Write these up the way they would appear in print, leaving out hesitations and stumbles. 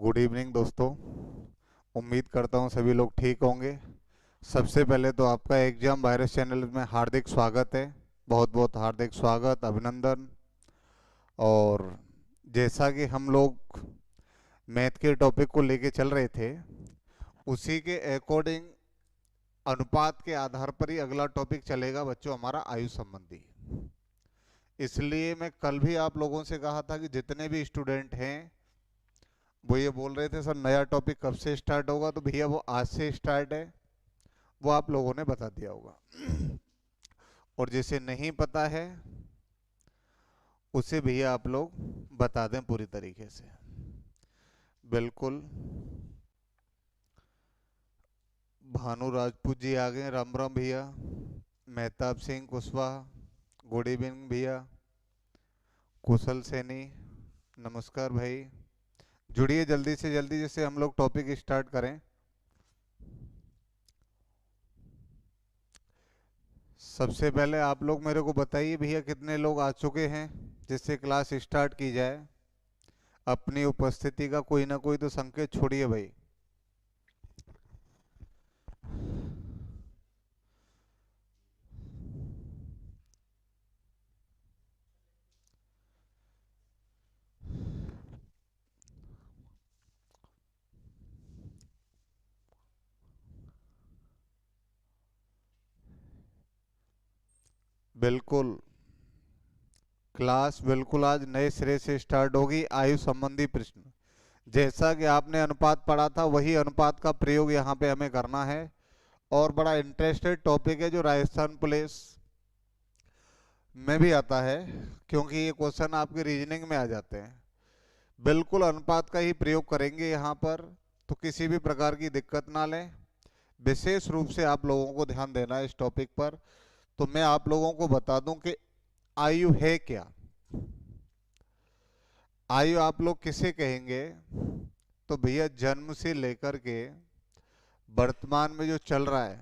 Good evening दोस्तों। उम्मीद करता हूँ सभी लोग ठीक होंगे। सबसे पहले तो आपका एग्जाम वायरस चैनल में हार्दिक स्वागत है। बहुत बहुत हार्दिक स्वागत, अभिनंदन। और जैसा कि हम लोग मैथ के टॉपिक को लेके चल रहे थे, उसी के अकॉर्डिंग अनुपात के आधार पर ही अगला टॉपिक चलेगा बच्चों, हमारा आयु संबंधी। इसलिए मैं कल भी आप लोगों से कहा था कि जितने भी स्टूडेंट हैं वो ये बोल रहे थे सर नया टॉपिक कब से स्टार्ट होगा, तो भैया वो आज से स्टार्ट है। वो आप लोगों ने बता दिया होगा। और जिसे नहीं पता है उसे भैया आप लोग बता दें पूरी तरीके से। बिल्कुल। भानु राजपूत जी आ गए, राम राम भैया। मेहताब सिंह कुशवाहा, गुड इवनिंग भैया। कुशल सैनी, नमस्कार भाई। जुड़िए जल्दी से जल्दी, जैसे हम लोग टॉपिक स्टार्ट करें। सबसे पहले आप लोग मेरे को बताइए भैया कितने लोग आ चुके हैं, जिससे क्लास स्टार्ट की जाए। अपनी उपस्थिति का कोई ना कोई तो संकेत छोड़िए भाई। बिल्कुल, क्लास बिल्कुल आज नए सिरे से स्टार्ट होगी। आयु संबंधी प्रश्न, जैसा कि आपने अनुपात पढ़ा था वही अनुपात का प्रयोग यहाँ पे हमें करना है। और बड़ा इंटरेस्टेड टॉपिक है जो राजस्थान पुलिस में भी आता है, क्योंकि ये क्वेश्चन आपके रीजनिंग में आ जाते हैं। बिल्कुल अनुपात का ही प्रयोग करेंगे यहाँ पर, तो किसी भी प्रकार की दिक्कत ना लें। विशेष रूप से आप लोगों को ध्यान देना है इस टॉपिक पर। तो मैं आप लोगों को बता दूं कि आयु है क्या। आयु आप लोग किसे कहेंगे, तो भैया जन्म से लेकर के वर्तमान में जो चल रहा है,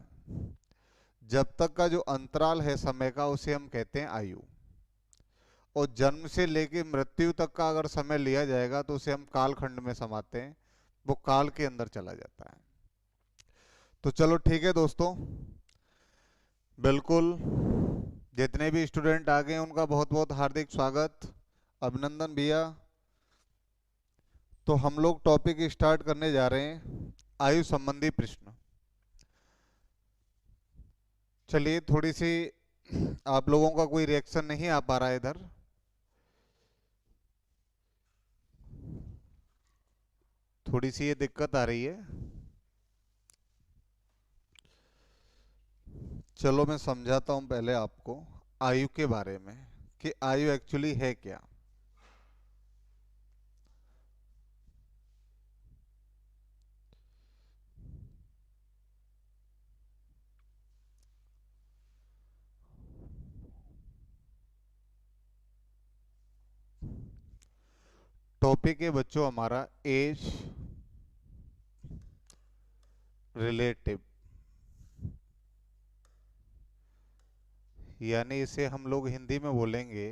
जब तक का जो अंतराल है समय का, उसे हम कहते हैं आयु। और जन्म से लेकर मृत्यु तक का अगर समय लिया जाएगा तो उसे हम कालखंड में समाते हैं, वो काल के अंदर चला जाता है। तो चलो ठीक है दोस्तों, बिल्कुल जितने भी स्टूडेंट आ गए उनका बहुत बहुत हार्दिक स्वागत, अभिनंदन भैया। तो हम लोग टॉपिक स्टार्ट करने जा रहे हैं, आयु संबंधी प्रश्न। चलिए, थोड़ी सी आप लोगों का कोई रिएक्शन नहीं आ पा रहा है इधर, थोड़ी सी ये दिक्कत आ रही है। चलो मैं समझाता हूं पहले आपको आयु के बारे में, कि आयु एक्चुअली है क्या। टॉपिक है बच्चों हमारा एज रिलेटिव, यानी इसे हम लोग हिंदी में बोलेंगे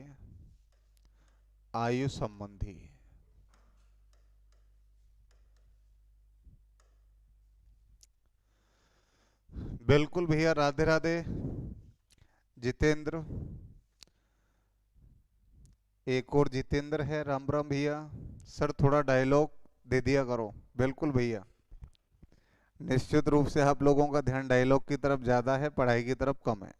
आयु संबंधी। बिल्कुल भैया, राधे राधे। जितेंद्र, एक और जितेंद्र है, राम राम भैया। सर थोड़ा डायलॉग दे दिया करो। बिल्कुल भैया, निश्चित रूप से आप लोगों का ध्यान डायलॉग की तरफ ज़्यादा है, पढ़ाई की तरफ कम है।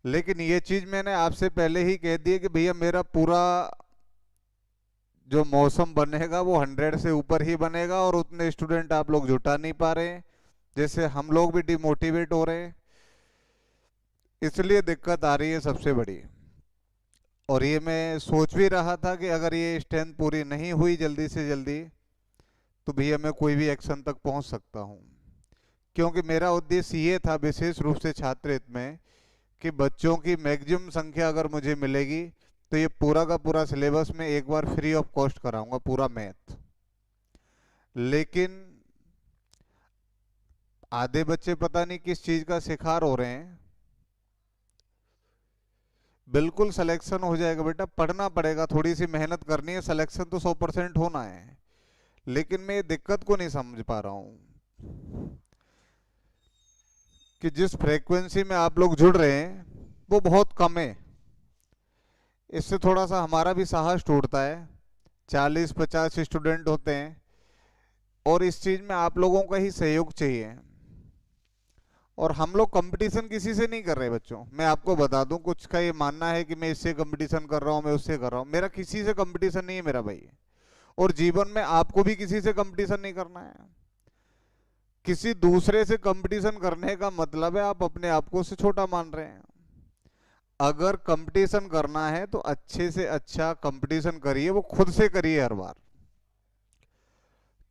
लेकिन ये चीज़ मैंने आपसे पहले ही कह दी है कि भैया मेरा पूरा जो मौसम बनेगा वो 100 से ऊपर ही बनेगा, और उतने स्टूडेंट आप लोग जुटा नहीं पा रहे हैं, जैसे हम लोग भी डिमोटिवेट हो रहे हैं, इसलिए दिक्कत आ रही है सबसे बड़ी। और ये मैं सोच भी रहा था कि अगर ये स्ट्रेंथ पूरी नहीं हुई जल्दी से जल्दी, तो भैया मैं कोई भी एक्शन तक पहुंच सकता हूं। क्योंकि मेरा उद्देश्य ये था विशेष रूप से छात्र हित में, कि बच्चों की मैक्सिमम संख्या अगर मुझे मिलेगी तो ये पूरा का पूरा सिलेबस में एक बार फ्री ऑफ कॉस्ट कराऊंगा, पूरा मैथ। लेकिन आधे बच्चे पता नहीं किस चीज़ का शिकार हो रहे हैं। बिल्कुल सिलेक्शन हो जाएगा बेटा, पढ़ना पड़ेगा, थोड़ी सी मेहनत करनी है, सिलेक्शन तो 100% होना है। लेकिन मैं ये दिक्कत को नहीं समझ पा रहा हूं कि जिस फ्रीक्वेंसी में आप लोग जुड़ रहे हैं वो बहुत कम है। इससे थोड़ा सा हमारा भी साहस टूटता है। 40-50 स्टूडेंट होते हैं और इस चीज में आप लोगों का ही सहयोग चाहिए। और हम लोग कंपटीशन किसी से नहीं कर रहे बच्चों। मैं आपको बता दूं, कुछ का ये मानना है कि मैं इससे कंपटीशन कर रहा हूं, मैं उससे कर रहा हूं। मेरा किसी से कंपटीशन नहीं है मेरा भाई। और जीवन में आपको भी किसी से कंपटीशन नहीं करना है। किसी दूसरे से कंपटीशन करने का मतलब है आप अपने आप को उससे छोटा मान रहे हैं। अगर कंपटीशन करना है तो अच्छे से अच्छा कंपटीशन करिए, वो खुद से करिए हर बार।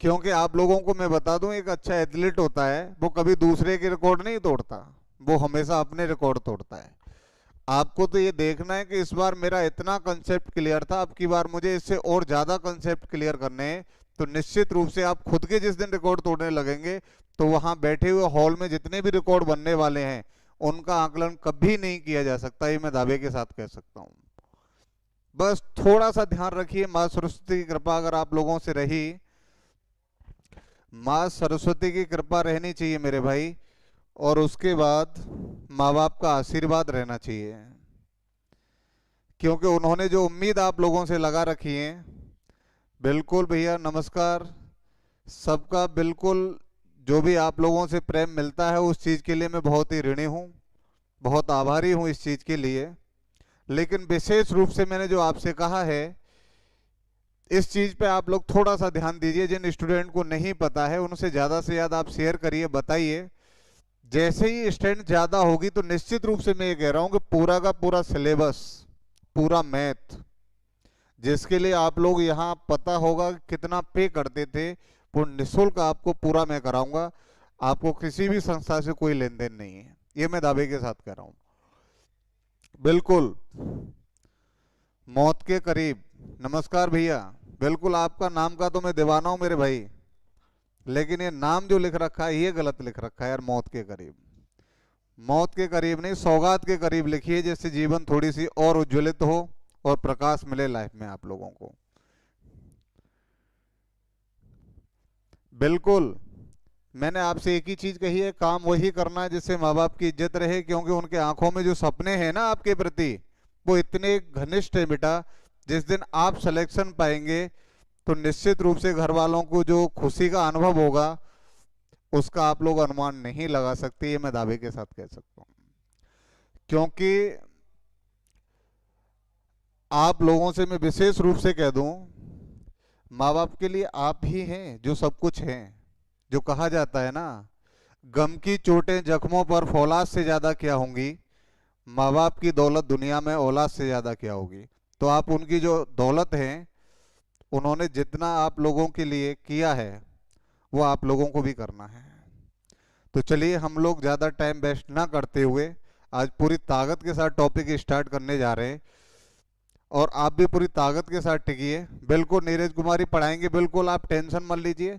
क्योंकि आप लोगों को मैं बता दूं, एक अच्छा एथलीट होता है वो कभी दूसरे के रिकॉर्ड नहीं तोड़ता, वो हमेशा अपने रिकॉर्ड तोड़ता है। आपको तो ये देखना है कि इस बार मेरा इतना कंसेप्ट क्लियर था, अब की बार मुझे इससे और ज्यादा कंसेप्ट क्लियर करने हैं। तो निश्चित रूप से आप खुद के जिस दिन रिकॉर्ड तोड़ने लगेंगे तो वहां बैठे हुए हॉल में जितने भी रिकॉर्ड बनने वाले हैं उनका आकलन कभी नहीं किया जा सकता, ये मैं दावे के साथ कह सकता हूं। बस थोड़ा सा ध्यान रखिए, माँ सरस्वती की कृपा अगर आप लोगों से रही, माँ सरस्वती की कृपा रहनी चाहिए मेरे भाई, और उसके बाद माँ बाप का आशीर्वाद रहना चाहिए। क्योंकि उन्होंने जो उम्मीद आप लोगों से लगा रखी है, बिल्कुल भैया नमस्कार सबका, बिल्कुल जो भी आप लोगों से प्रेम मिलता है उस चीज के लिए मैं बहुत ही ऋणी हूँ, बहुत आभारी हूँ इस चीज के लिए। लेकिन विशेष रूप से मैंने जो आपसे कहा है, इस चीज पे आप लोग थोड़ा सा ध्यान दीजिए। जिन स्टूडेंट को नहीं पता है उनसे ज्यादा से ज्यादा आप शेयर करिए, बताइए। जैसे ही स्ट्रेंथ ज्यादा होगी तो निश्चित रूप से मैं ये कह रहा हूं कि पूरा का पूरा सिलेबस, पूरा मैथ, जिसके लिए आप लोग यहाँ पता होगा कितना पे करते थे, वो निःशुल्क आपको पूरा मैं कराऊंगा। आपको किसी भी संस्था से कोई लेन देन नहीं है, ये मैं दावे के साथ कह रहा हूं। बिल्कुल मौत के करीब, नमस्कार भैया, बिल्कुल आपका नाम का तो मैं दीवाना हूं मेरे भाई, लेकिन ये नाम जो लिख रखा है ये गलत लिख रखा है यार। मौत के करीब, मौत के करीब नहीं, सौगात के करीब लिखिए, जिससे जीवन थोड़ी सी और उज्ज्वलित हो और प्रकाश मिले लाइफ में आप लोगों को। बिल्कुल मैंने आपसे एक ही चीज कही है, काम वही करना है जिससे माँ बाप की इज्जत रहे। क्योंकि उनके आंखों में जो सपने हैं ना आपके प्रति, वो इतने घनिष्ठ है बेटा। जिस दिन आप सिलेक्शन पाएंगे तो निश्चित रूप से घर वालों को जो खुशी का अनुभव होगा उसका आप लोग अनुमान नहीं लगा सकते, ये मैं दावे के साथ कह सकता हूं। क्योंकि आप लोगों से मैं विशेष रूप से कह दूं, माँ बाप के लिए आप ही हैं जो सब कुछ हैं। जो कहा जाता है ना, गम की चोटें जख्मों पर फौलाद से ज्यादा क्या होंगी, माँ बाप की दौलत दुनिया में औलाद से ज्यादा क्या होगी। तो आप उनकी जो दौलत है, उन्होंने जितना आप लोगों के लिए किया है वो आप लोगों को भी करना है। तो चलिए हम लोग ज़्यादा टाइम वेस्ट ना करते हुए आज पूरी ताकत के साथ टॉपिक स्टार्ट करने जा रहे हैं। और आप भी पूरी ताकत के साथ टिकिए। बिल्कुल नीरज कुमारी पढ़ाएंगे, बिल्कुल आप टेंशन मत लीजिए।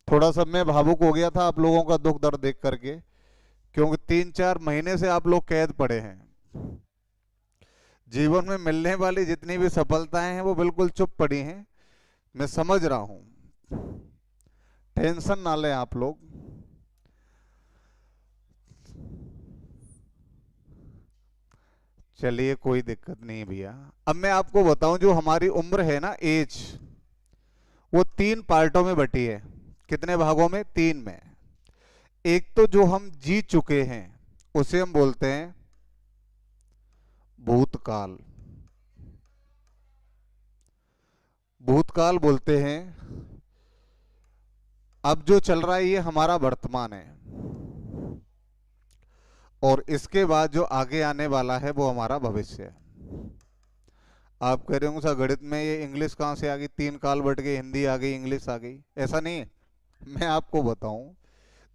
थोड़ा सा मैं भावुक हो गया था आप लोगों का दुख दर्द देख करके, क्योंकि 3-4 महीने से आप लोग कैद पड़े हैं। जीवन में मिलने वाली जितनी भी सफलताएं हैं वो बिल्कुल चुप पड़ी हैं। मैं समझ रहा हूं, टेंशन ना लें आप लोग। चलिए कोई दिक्कत नहीं भैया। अब मैं आपको बताऊं, जो हमारी उम्र है ना, एज, वो 3 पार्टों में बटी है। कितने भागों में? 3 में। एक तो जो हम जी चुके हैं उसे हम बोलते हैं भूतकाल, भूतकाल बोलते हैं। अब जो चल रहा है ये हमारा वर्तमान है, और इसके बाद जो आगे आने वाला है वो हमारा भविष्य है। आप कह रहे होंगे सर गणित में ये इंग्लिश कहाँ से आ गई, 3 काल बट गए, हिंदी आ गई, इंग्लिश आ गई। ऐसा नहीं है, मैं आपको बताऊं,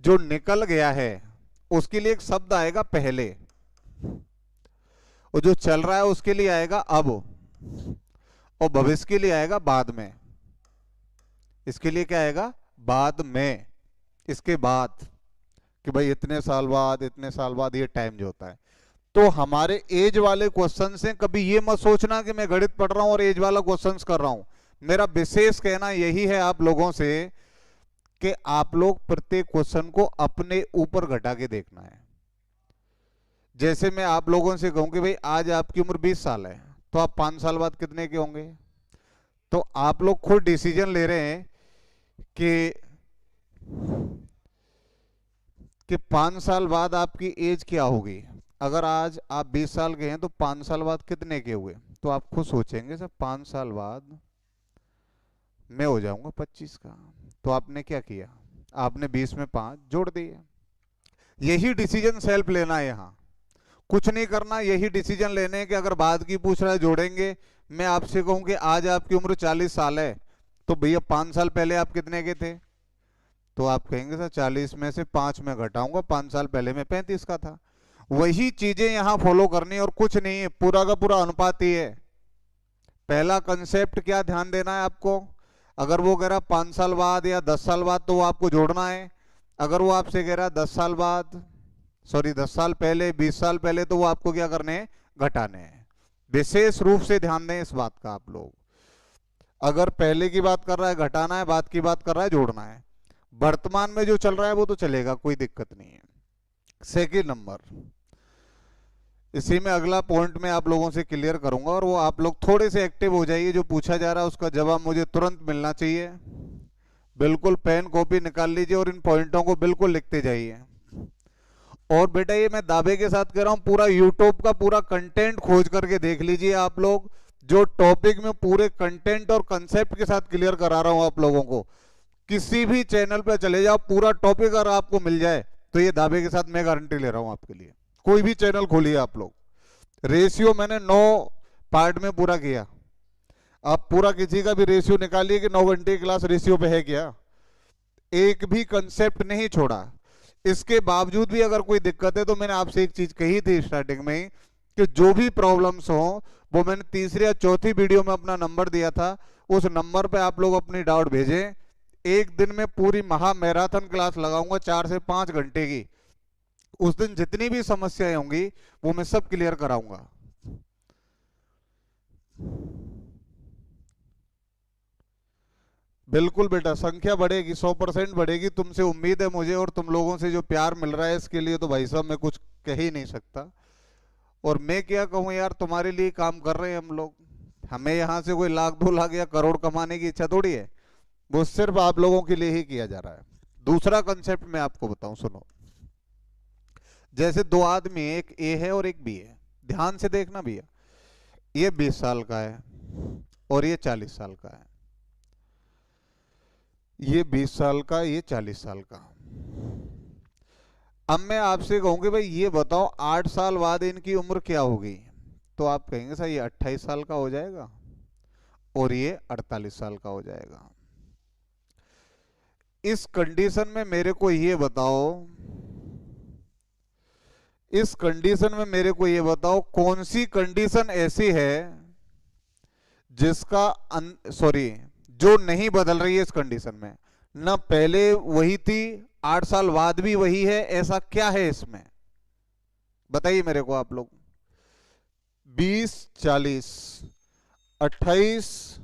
जो निकल गया है उसके लिए एक शब्द आएगा पहले, और जो चल रहा है उसके लिए आएगा अब, और भविष्य के लिए आएगा बाद में। इसके लिए क्या आएगा? बाद में। इसके बाद कि भाई इतने साल बाद, इतने साल बाद, ये टाइम जो होता है। तो हमारे एज वाले क्वेश्चन से कभी ये मत सोचना कि मैं गणित पढ़ रहा हूं और एज वाला क्वेश्चन कर रहा हूं। मेरा विशेष कहना यही है आप लोगों से कि आप लोग प्रत्येक क्वेश्चन को अपने ऊपर घटा के देखना है। जैसे मैं आप लोगों से कहूं कि भाई आज आपकी उम्र 20 साल है, तो आप 5 साल बाद कितने के होंगे? तो आप लोग खुद डिसीजन ले रहे हैं कि 5 साल बाद आपकी एज क्या होगी। अगर आज आप 20 साल के हैं तो 5 साल बाद कितने के हुए? तो आप खुद सोचेंगे सर 5 साल बाद मैं हो जाऊंगा 25 का। तो आपने क्या किया? आपने 20 में 5 जोड़ दिए। यही डिसीजन सेल्फ लेना है, यहाँ कुछ नहीं करना। यही डिसीजन लेने कि अगर बाद की पूछ रहा है जोड़ेंगे, मैं आपसे कहूं कि आज आपकी उम्र 40 साल है, तो भैया 5 साल पहले आप कितने के थे? तो आप कहेंगे सर 40 में से 5 में घटाऊंगा, 5 साल पहले मैं 35 का था। वही चीजें यहां फॉलो करनी और कुछ नहीं है, पूरा का पूरा अनुपात ही है। पहला कंसेप्ट क्या ध्यान देना है आपको? अगर वो कह रहा 5 साल बाद या 10 साल बाद तो वो आपको जोड़ना है। अगर वो आपसे कह रहा 10 साल बाद, सॉरी 10 साल पहले, 20 साल पहले, तो वो आपको क्या करने हैं? घटाने हैं। विशेष रूप से ध्यान दें इस बात का आप लोग। अगर पहले की बात कर रहा है घटाना है, बाद की बात कर रहा है जोड़ना है। वर्तमान में जो चल रहा है वो तो चलेगा, कोई दिक्कत नहीं है। सेकंड नंबर, इसी में अगला पॉइंट मैं आप लोगों से क्लियर करूंगा और वो आप लोग थोड़े से एक्टिव हो जाइए। जो पूछा जा रहा है उसका जवाब मुझे तुरंत मिलना चाहिए। बिल्कुल पेन कॉपी निकाल लीजिए और इन पॉइंटों को बिल्कुल लिखते जाइए। और बेटा ये मैं दावे के साथ कह रहा हूं, पूरा यूट्यूब का पूरा कंटेंट खोज करके देख लीजिए आप लोग। जो टॉपिक में पूरे कंटेंट और कंसेप्ट के साथ क्लियर करा रहा हूं आप लोगों को, किसी भी चैनल पे चले जाओ, पूरा टॉपिक अगर आपको मिल जाए तो ये दावे के साथ मैं गारंटी ले रहा हूं आपके लिए। कोई भी चैनल खोलिए आप लोग। रेशियो मैंने 9 पार्ट में पूरा किया। आप पूरा किसी का भी रेशियो निकालिए कि 9 घंटे की क्लास रेशियो पे है क्या, एक भी कंसेप्ट नहीं छोड़ा। इसके बावजूद भी अगर कोई दिक्कत है तो मैंने आपसे एक चीज कही थी स्टार्टिंग में ही, कि जो भी प्रॉब्लम्स हो वो मैंने तीसरी या चौथी वीडियो में अपना नंबर दिया था, उस नंबर पे आप लोग अपनी डाउट भेजें। एक दिन में पूरी महा मैराथन क्लास लगाऊंगा 4 से 5 घंटे की। उस दिन जितनी भी समस्याएं होंगी वो मैं सब क्लियर कराऊंगा। बिल्कुल बेटा, संख्या बढ़ेगी, 100% बढ़ेगी। तुमसे उम्मीद है मुझे, और तुम लोगों से जो प्यार मिल रहा है इसके लिए तो भाई साहब मैं कुछ कह ही नहीं सकता। और मैं क्या कहूँ यार, तुम्हारे लिए काम कर रहे हैं हम लोग। हमें यहाँ से कोई लाख 2 लाख या करोड़ कमाने की इच्छा थोड़ी है, वो सिर्फ आप लोगों के लिए ही किया जा रहा है। दूसरा कंसेप्ट मैं आपको बताऊं, सुनो। जैसे दो आदमी, एक ए है और एक बी है, ध्यान से देखना भैया। ये 20 साल का है और ये 40 साल का है। ये 20 साल का, ये 40 साल का। अब मैं आपसे कहूंगी भाई ये बताओ 8 साल बाद इनकी उम्र क्या होगी? तो आप कहेंगे सर ये 28 साल का हो जाएगा और ये 48 साल का हो जाएगा। इस कंडीशन में मेरे को ये बताओ, इस कंडीशन में मेरे को ये बताओ कौन सी कंडीशन ऐसी है जिसका सॉरी जो नहीं बदल रही है इस कंडीशन में? ना पहले वही थी, 8 साल बाद भी वही है, ऐसा क्या है इसमें? बताइए मेरे को आप लोग। 20, 40, 28,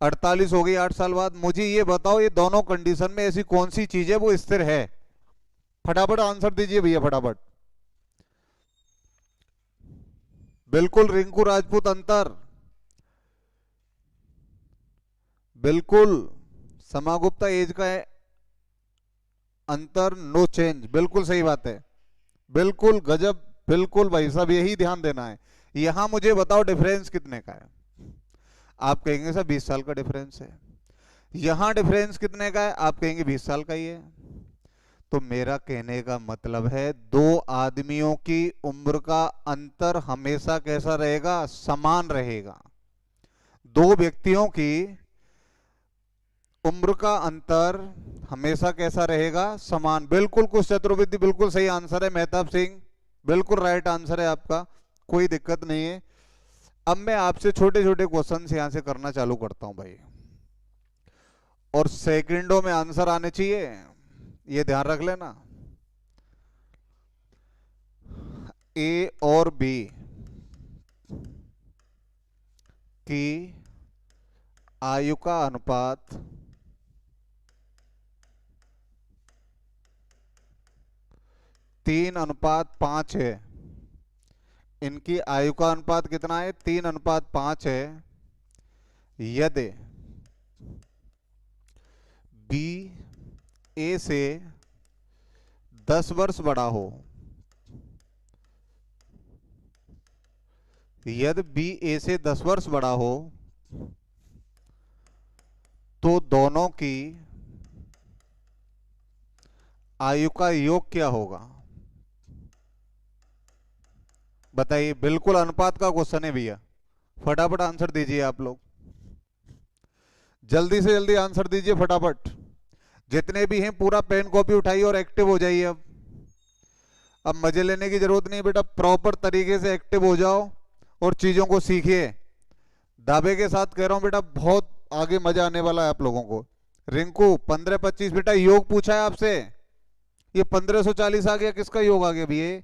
48 हो गई 8 साल बाद। मुझे ये बताओ ये दोनों कंडीशन में ऐसी कौन सी चीज है वो स्थिर है? फटाफट आंसर दीजिए भैया, फटाफट। बिल्कुल रिंकू राजपूत, अंतर। बिल्कुल समागुप्ता एज का है अंतर, नो चेंज, बिल्कुल सही बात है। बिल्कुल गजब, बिल्कुल भाई साहब यही ध्यान देना है। यहां मुझे बताओ डिफरेंस कितने का है? आप कहेंगे सर 20 साल का डिफरेंस है। यहां डिफरेंस कितने का है? आप कहेंगे 20 साल का ही है। तो मेरा कहने का मतलब है दो आदमियों की उम्र का अंतर हमेशा कैसा रहेगा? समान रहेगा। दो व्यक्तियों की उम्र का अंतर हमेशा कैसा रहेगा? समान। बिल्कुल कुछ चतुर्वेदी, बिल्कुल सही आंसर है। मेहताब सिंह, बिल्कुल राइट आंसर है आपका, कोई दिक्कत नहीं है। अब मैं आपसे छोटे छोटे क्वेश्चन यहां से करना चालू करता हूं भाई, और सेकंडों में आंसर आने चाहिए, ये ध्यान रख लेना। ए और बी की आयु का अनुपात 3:5 है। इनकी आयु का अनुपात कितना है? 3:5 है। यदि बी ए से 10 वर्ष बड़ा हो, यदि बी ए से 10 वर्ष बड़ा हो, तो दोनों की आयु का योग क्या होगा? बताइए। बिल्कुल अनुपात का क्वेश्चन है भैया, फटाफट आंसर दीजिए आप लोग, जल्दी से जल्दी आंसर दीजिए फटाफट। जितने भी हैं पूरा पेन कॉपी उठाइए और एक्टिव हो जाइए। अब मजे लेने की जरूरत नहीं बेटा, प्रॉपर तरीके से एक्टिव हो जाओ और चीजों को सीखिए। दावे के साथ कह रहा हूं बेटा, बहुत आगे मजा आने वाला है आप लोगों को। रिंकू 15-25 बेटा योग पूछा है आपसे, ये 1540 आ गया, किसका योग आ गया भैया?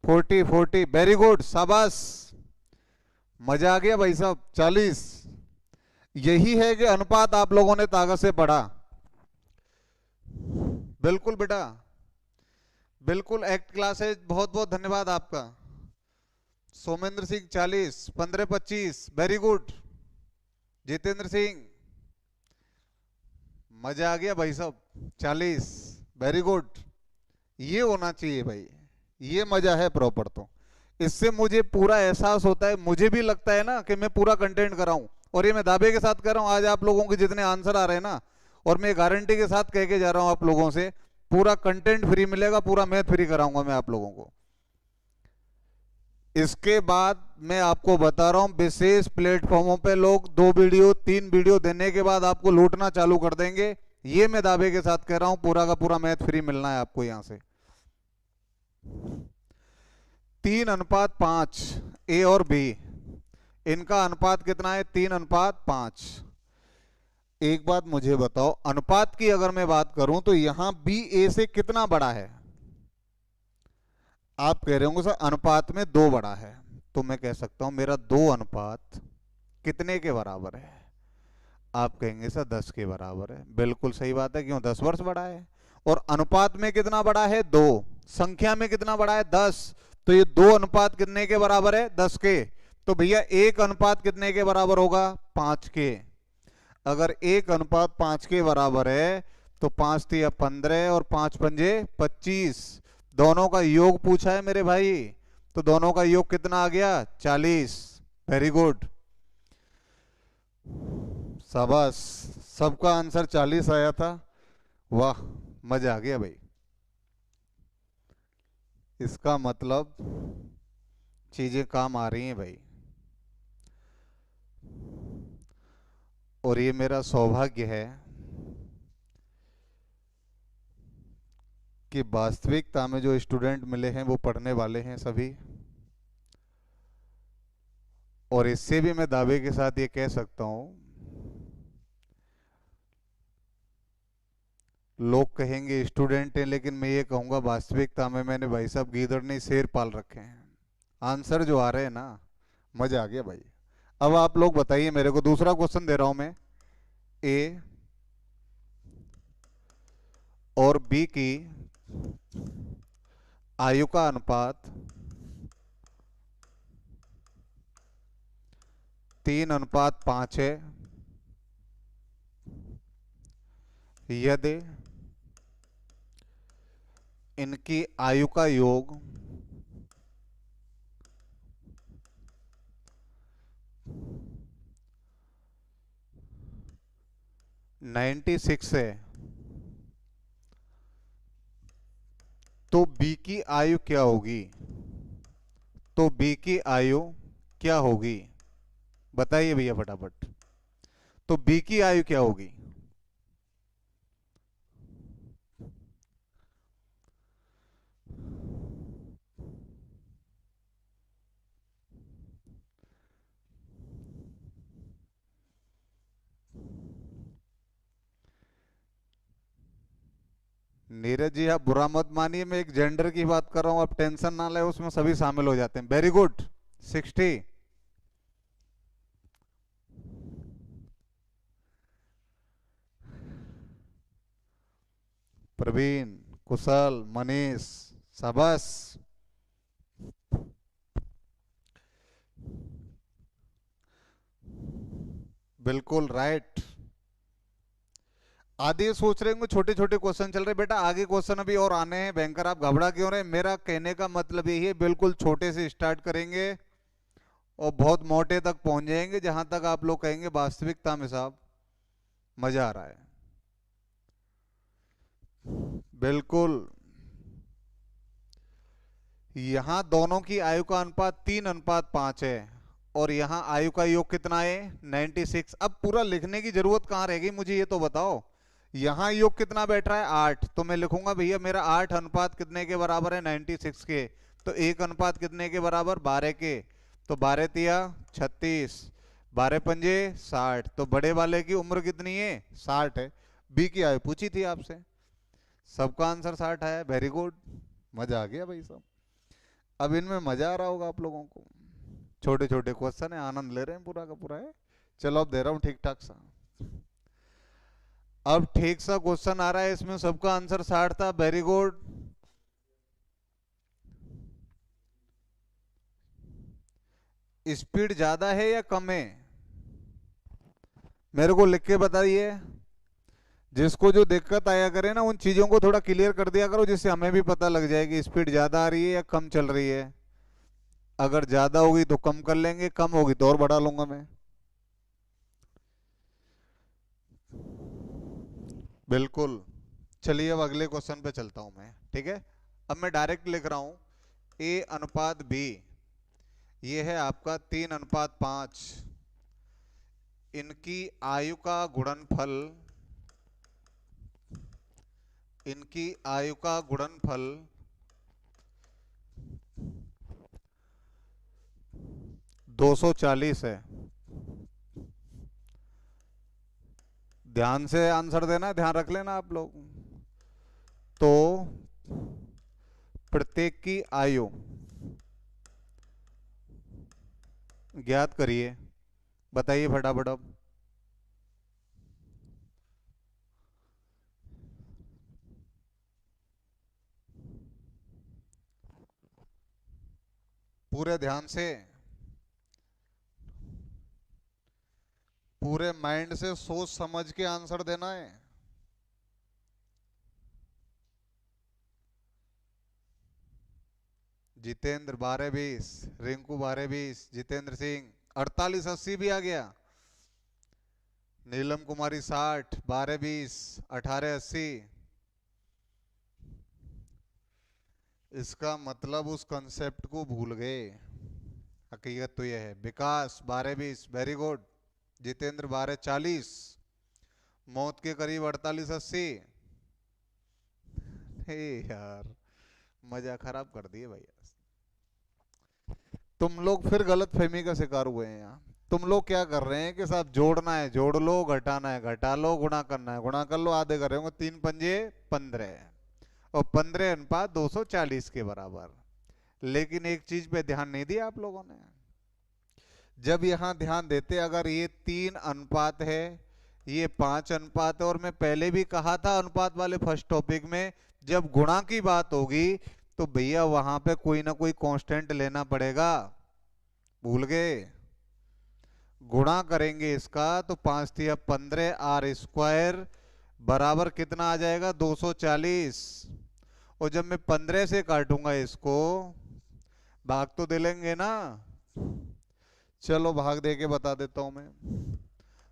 40 वेरी गुड, शाबाश, मजा आ गया भाई साहब। 40, यही है कि अनुपात आप लोगों ने ताकत से पढ़ा। बिल्कुल बेटा, बिल्कुल एक्ट क्लास है। बहुत बहुत धन्यवाद आपका। Somendra Singh 40, 15-25 very good. जितेंद्र सिंह, मजा आ गया भाई साहब, 40 वेरी गुड। ये होना चाहिए भाई, ये मजा है प्रॉपर। तो इससे मुझे पूरा एहसास होता है, मुझे भी लगता है ना कि मैं पूरा कंटेंट कर रहा हूं। और ये मैं दावे के साथ कर रहा हूं, आज आप लोगों के जितने आंसर आ रहे हैं ना, और मैं गारंटी के साथ कह के जा रहा हूं आप लोगों से, पूरा कंटेंट फ्री मिलेगा, पूरा मैथ फ्री कराऊंगा मैं आप लोगों को। इसके बाद मैं आपको बता रहा हूं, विशेष प्लेटफॉर्मों पे लोग 2 वीडियो 3 वीडियो देने के बाद आपको लूटना चालू कर देंगे। ये मैं दावे के साथ कह रहा हूं, पूरा का पूरा मैथ फ्री मिलना है आपको यहां से। 3:5 ए और बी, इनका अनुपात कितना है? 3:5। एक बात मुझे बताओ, अनुपात की अगर मैं बात करूं तो यहां बी ए से कितना बड़ा है? आप कह रहे होंगे सर अनुपात में 2 बड़ा है, तो मैं कह सकता हूं मेरा 2 अनुपात कितने के बराबर है? आप कहेंगे सर 10 के बराबर है। बिल्कुल सही बात है, क्यों? 10 वर्ष बड़ा है। और अनुपात में कितना बड़ा है? 2। संख्या में कितना बड़ा है? 10। तो ये 2 अनुपात कितने के बराबर है? 10 के। तो भैया 1 अनुपात कितने के बराबर होगा? 5 के। अगर 1 अनुपात 5 के बराबर है तो 5 तिया 15 और 5 पंजे 25। दोनों का योग पूछा है मेरे भाई, तो दोनों का योग कितना आ गया? 40। वेरी गुड, शाबाश, सबका आंसर 40 आया था। वाह, मजा आ गया भाई। इसका मतलब चीजें काम आ रही हैं भाई, और ये मेरा सौभाग्य है कि वास्तविकता में जो स्टूडेंट मिले हैं वो पढ़ने वाले हैं सभी। और इससे भी मैं दावे के साथ ये कह सकता हूं, लोग कहेंगे स्टूडेंट हैं, लेकिन मैं ये कहूंगा वास्तविकता में मैंने भाई साहब गीदड़ नहीं शेर पाल रखे हैं। आंसर जो आ रहे हैं ना, मजा आ गया भाई। अब आप लोग बताइए मेरे को, दूसरा क्वेश्चन दे रहा हूं मैं। ए और बी की आयु का अनुपात 3:5 है। यदि इनकी आयु का योग 96 है, तो बी की आयु क्या होगी? तो बी की आयु क्या होगी? बताइए भैया फटाफट। तो बी की आयु क्या होगी? नीरज जी आप बुरा मत मानिए, मैं एक जेंडर की बात कर रहा हूं, आप टेंशन ना ले, उसमें सभी शामिल हो जाते हैं। Very good, 60। प्रवीण, कुशल, मनीष, शाबाश। बिल्कुल राइट। आधे सोच रहे होंगे छोटे छोटे क्वेश्चन चल रहे, बेटा आगे क्वेश्चन अभी और आने हैं। बैंकर आप घबरा क्यों रहे? मेरा कहने का मतलब यही है, बिल्कुल छोटे से स्टार्ट करेंगे और बहुत मोटे तक पहुंच जाएंगे, जहां तक आप लोग कहेंगे वास्तविकता में साहब मजा आ रहा है। बिल्कुल। यहां दोनों की आयु का अनुपात 3:5 है और यहां आयु का योग कितना है 96। अब पूरा लिखने की जरूरत कहां रहेगी, मुझे ये तो बताओ। यहां योग कितना बैठ रहा है 8, तो मैं लिखूंगा भैया मेरा 8 अनुपात कितने के बराबर है 96 के। तो 1 अनुपात कितने के बराबर 12 के। तो 12 तिया 36, 12 पंजे 60। तो बड़े वाले की उम्र कितनी है 60 है। बी की आयु पूछी थी आपसे, सबका आंसर 60 आया। वेरी गुड, मजा आ गया भाई साहब। अब इनमें मजा आ रहा होगा आप लोगों को। छोटे छोटे क्वेश्चन है, आनंद ले रहे हैं पूरा का पूरा है। चलो अब दे रहा हूं ठीक ठाक सा। अब ठीक सा क्वेश्चन आ रहा है, इसमें सबका आंसर 60 था। Very good. स्पीड ज्यादा है या कम है, मेरे को लिख के बताइए। जिसको जो दिक्कत आया करे ना, उन चीजों को थोड़ा क्लियर कर दिया करो, जिससे हमें भी पता लग जाए कि स्पीड ज्यादा आ रही है या कम चल रही है। अगर ज्यादा होगी तो कम कर लेंगे, कम होगी तो और बढ़ा लूंगा मैं। बिल्कुल। चलिए अब अगले क्वेश्चन पे चलता हूं मैं, ठीक है। अब मैं डायरेक्ट लिख रहा हूं ए अनुपात बी, ये है आपका 3:5। इनकी आयु का गुणनफल, इनकी आयु का गुणनफल 240 है। ध्यान से आंसर देना, ध्यान रख लेना आप लोग। तो प्रत्येक की आयु ज्ञात करिए, बताइए फटाफट अब। पूरे ध्यान से, पूरे माइंड से सोच समझ के आंसर देना है। जितेंद्र 12-20, रिंकू 12-20, जितेंद्र सिंह 48-80 भी आ गया। नीलम कुमारी 60, 12-20, 18-80। इसका मतलब उस कंसेप्ट को भूल गए। हकीकत तो यह है। विकास 12-20, वेरी गुड। जितेंद्र 12-40, मौत के करीब 48-80। हे यार, मजा खराब कर दिए भैया। तुम लोग फिर गलत फहमी का शिकार हुए हैं यहाँ। तुम लोग क्या कर रहे हैं कि साहब जोड़ना है जोड़ लो, घटाना है घटा लो, गुणा करना है गुणा कर लो, आधे कर रहे होंगे। 3 पंजे 15 और 15:240 के बराबर। लेकिन एक चीज पे ध्यान नहीं दिया आप लोगों ने। जब यहां ध्यान देते, अगर ये 3 अनुपात है, ये 5 अनुपात है, और मैं पहले भी कहा था अनुपात वाले फर्स्ट टॉपिक में, जब गुणा की बात होगी तो भैया वहां पे कोई ना कोई कांस्टेंट लेना पड़ेगा। भूल गए? गुणा करेंगे इसका तो 5×3 = 15 r² बराबर कितना आ जाएगा 240। और जब मैं 15 से काटूंगा इसको, भाग तो दे लेंगे ना। चलो भाग दे के बता देता हूं मैं।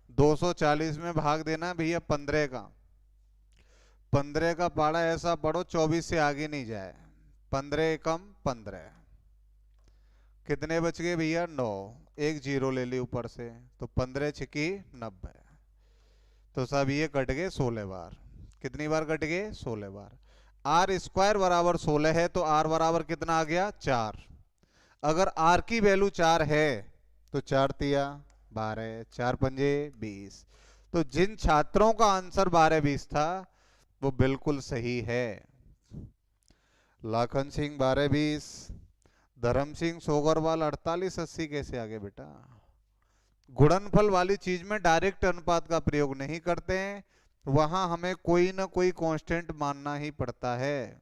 240 में भाग देना है भैया 15 का। 15 का पाड़ा ऐसा पढ़ो 24 से आगे नहीं जाए। 15 एकम 15, कितने बच गए भैया 9। एक जीरो ले ली ऊपर से, तो 15 छिकी 90। तो सब ये कट गए 16 बार। कितनी बार कट गए 16 बार। r² बराबर 16 है तो r बराबर कितना आ गया 4। अगर r की वैल्यू 4 है तो 4 तिया 12, 4 पंजे 20। तो जिन छात्रों का आंसर 12-20 था वो बिल्कुल सही है। लाखन सिंह 12-20, धर्म सिंह सोगरवाल 48-80 कैसे आगे बेटा? गुणनफल वाली चीज में डायरेक्ट अनुपात का प्रयोग नहीं करते हैं, वहां हमें कोई ना कोई कांस्टेंट मानना ही पड़ता है।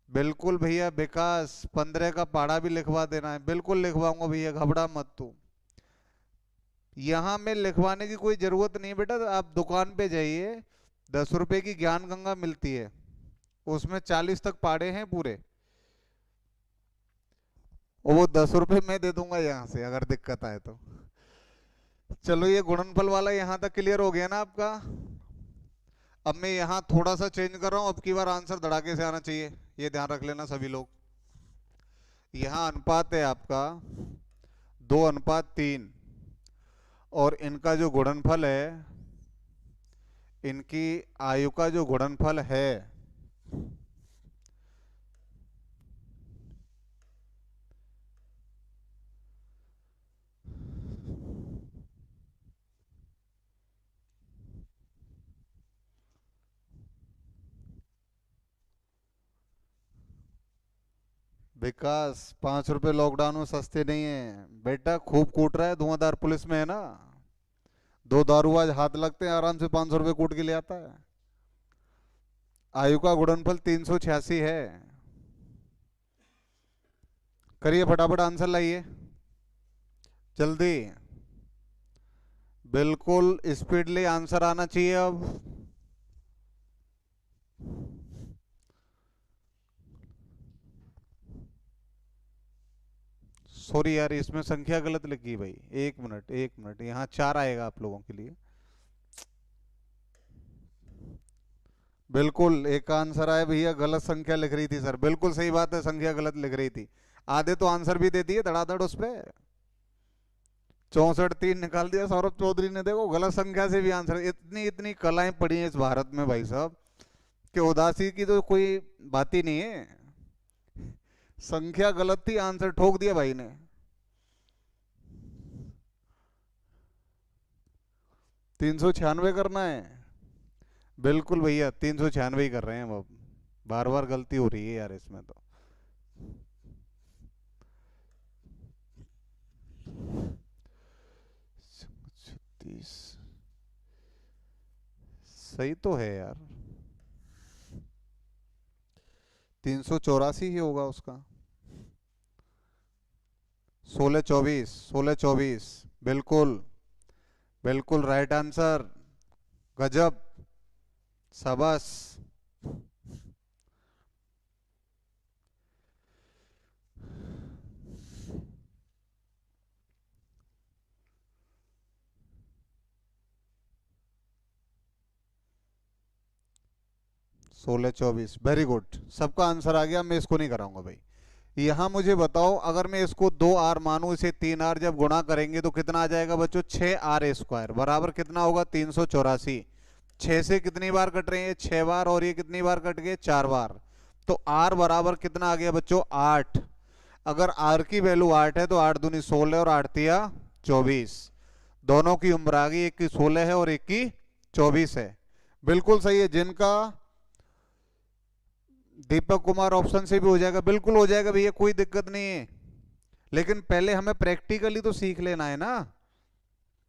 बिल्कुल भैया विकास, 15 का पाड़ा भी लिखवा देना है, बिल्कुल लिखवाऊंगा भैया, घबरा मत तू। यहाँ में लिखवाने की कोई जरूरत नहीं है बेटा, आप दुकान पे जाइए, 10 रुपए की ज्ञान गंगा मिलती है, उसमें 40 तक पाड़े हैं पूरे, और वो 10 रुपए मैं दे दूंगा यहाँ से अगर दिक्कत आए तो। चलो ये गुणनफल वाला यहाँ तक क्लियर हो गया ना आपका। अब मैं यहाँ थोड़ा सा चेंज कर रहा हूँ, अब की बार आंसर धड़ाके से आना चाहिए, ये ध्यान रख लेना सभी लोग। यहाँ अनुपात है आपका 2:3, और इनका जो गुणनफल है, इनकी आयु का जो गुणनफल है, विकास 5 रुपए लॉकडाउन में सस्ते नहीं है बेटा, खूब कूट रहा है, धुआंधार पुलिस में है ना, दो दारूबाज हाथ लगते हैं आराम से 500 रुपए कूट के ले आता है। आयु का गुणनफल 386 है। करिए फटाफट आंसर लाइए जल्दी, बिल्कुल स्पीडली आंसर आना चाहिए अब। सॉरी यार, इसमें संख्या गलत लिखी भाई, 1 मिनट 1 मिनट, यहाँ 4 आएगा आप लोगों के लिए। बिल्कुल एक आंसर आया भैया, गलत संख्या लिख रही थी सर, बिल्कुल सही बात है, संख्या गलत लिख रही थी। आधे तो आंसर भी दे दिए धड़ाधड़ उस पे, 64-3 निकाल दिया सौरभ चौधरी ने, देखो गलत संख्या से भी आंसर। इतनी इतनी कलाएं पड़ी हैं इस भारत में भाई साहब, कि उदासी की तो कोई बात ही नहीं है। संख्या गलत थी, आंसर ठोक दिया भाई ने। 396 करना है, बिल्कुल भैया 396 ही कर रहे हैं हम अब, बार बार गलती हो रही है यार इसमें तो। 36 सही तो है यार, 384 ही होगा उसका। 1624, 1624, बिल्कुल, बिल्कुल राइट आंसर, गजब, शाबाश। 1624, वेरी गुड, सबका आंसर आ गया, मैं इसको नहीं कराऊंगा भाई। यहाँ मुझे बताओ, अगर मैं इसको 2r मानूं, इसे 3r जब गुणा करेंगे तो कितना आ जाएगा बच्चों, 6r² बराबर कितना होगा, 384। 6 से कितनी बार कट रहे हैं, 6 बार, और ये कितनी बार कट गए, 4 बार। तो r बराबर कितना आ गया बच्चों, 8। अगर r की वैल्यू 8 है तो 8 दूनी 16 और 8 तिया 24, दोनों की उम्र आ गई, एक की 16 है और एक की 24 है। बिल्कुल सही है, जिनका दीपक कुमार ऑप्शन से भी हो जाएगा, बिल्कुल हो जाएगा भैया, कोई दिक्कत नहीं है, लेकिन पहले हमें प्रैक्टिकली तो सीख लेना है ना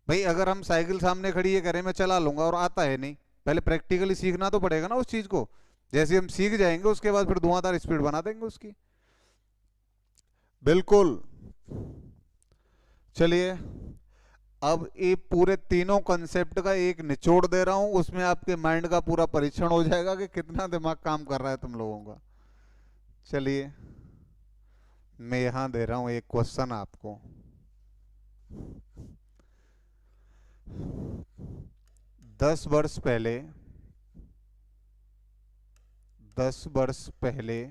भाई। अगर हम साइकिल सामने खड़ी है करें, मैं चला लूंगा और आता है नहीं, पहले प्रैक्टिकली सीखना तो पड़ेगा ना उस चीज को। जैसे हम सीख जाएंगे उसके बाद फिर धुआंधार स्पीड बना देंगे उसकी। बिल्कुल। चलिए, अब ये पूरे तीनों कंसेप्ट का एक निचोड़ दे रहा हूं, उसमें आपके माइंड का पूरा परीक्षण हो जाएगा कि कितना दिमाग काम कर रहा है तुम लोगों का। चलिए, मैं यहां दे रहा हूं एक क्वेश्चन आपको। 10 वर्ष पहले, 10 वर्ष पहले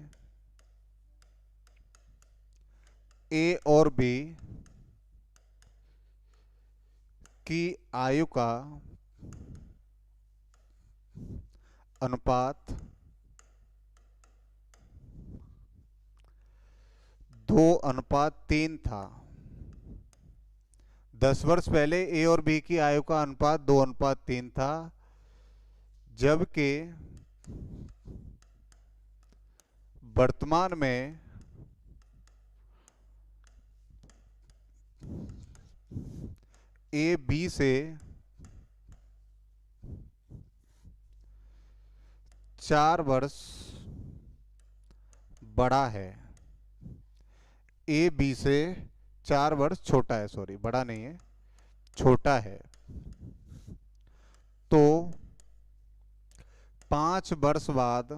ए और बी की आयु का अनुपात 2:3 था। 10 वर्ष पहले ए और बी की आयु का अनुपात 2:3 था, जबकि वर्तमान में ए बी से 4 वर्ष बड़ा है, ए बी से 4 वर्ष छोटा है, सॉरी बड़ा नहीं है, छोटा है, तो 5 वर्ष बाद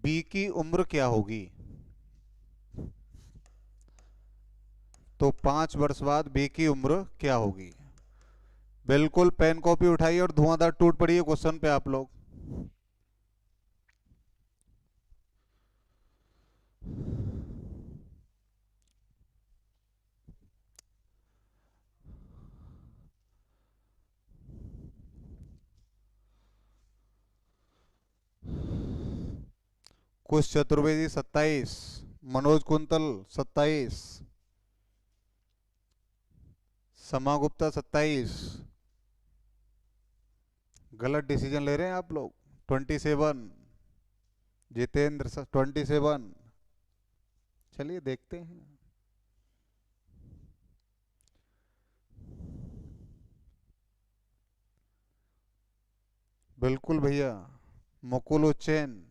बी की उम्र क्या होगी? तो 5 वर्ष बाद बी की उम्र क्या होगी? बिल्कुल पेन कॉपी उठाइए और धुआंधार टूट पड़िए क्वेश्चन पे आप लोग। कुश चतुर्वेदी 27, मनोज कुंतल 27, समा गुप्ता 27। गलत डिसीजन ले रहे हैं आप लोग। 27, जितेंद्र 27। चलिए देखते हैं। बिल्कुल भैया, मुकुल उच्चैन,